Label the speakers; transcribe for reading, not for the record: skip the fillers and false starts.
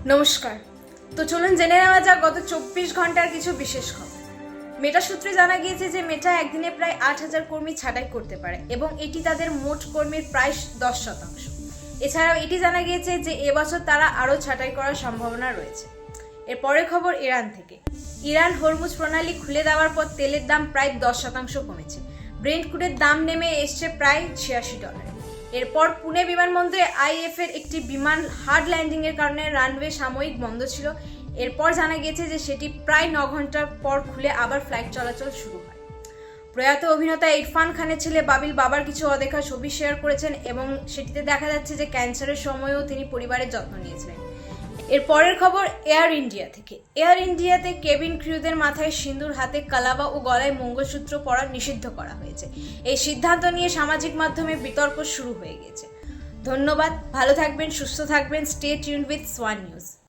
Speaker 1: নমস্কার। তো চলুন জেনে নেওয়া যাক গত 24 ঘন্টার কিছু বিশেষ খবর। মেটা সূত্রে জানা গিয়েছে যে মেটা একদিনে প্রায় 8,000 কর্মী ছাঁটাই করতে পারে এবং এটি তাদের মোট কর্মীর প্রায় 10%। এছাড়াও এটি জানা গিয়েছে যে এবছর তারা আরও ছাঁটাই করার সম্ভাবনা রয়েছে। এর পরের খবর ইরান থেকে। ইরান হরমুজ প্রণালী খুলে দেওয়ার পর তেলের দাম প্রায় 10% কমেছে। ব্রেন্ট ক্রুডের দাম নেমে এসছে প্রায় $86। এরপর পুনে বিমানবন্দরে আইএফের একটি বিমান হার্ড ল্যান্ডিং এর কারণে রানওয়ে সাময়িক বন্ধ ছিল। এরপর জানা গিয়েছে যে সেটি প্রায় 9 ঘন্টা পর খুলে আবার ফ্লাইট চলাচল শুরু হয়। প্রয়াত অভিনেতা ইরফান খানের ছেলে বাবিল বাবার কিছু অদেখা ছবি শেয়ার করেছেন এবং সেটিতে দেখা যাচ্ছে যে ক্যান্সারের সময়েও তিনি পরিবারের যত্ন নিয়েছিলেন। এর পরের খবর এয়ার ইন্ডিয়া থেকে। এয়ার ইন্ডিয়াতে কেবিন ক্রিউদের মাথায় সিঁদুর, হাতে কালাবা ও গলায় মঙ্গলসূত্র পরা নিষিদ্ধ করা হয়েছে। এই সিদ্ধান্ত নিয়ে সামাজিক মাধ্যমে বিতর্ক শুরু হয়ে গেছে। ধন্যবাদ, ভালো থাকবেন, সুস্থ থাকবেন। Stay tuned with Swan news.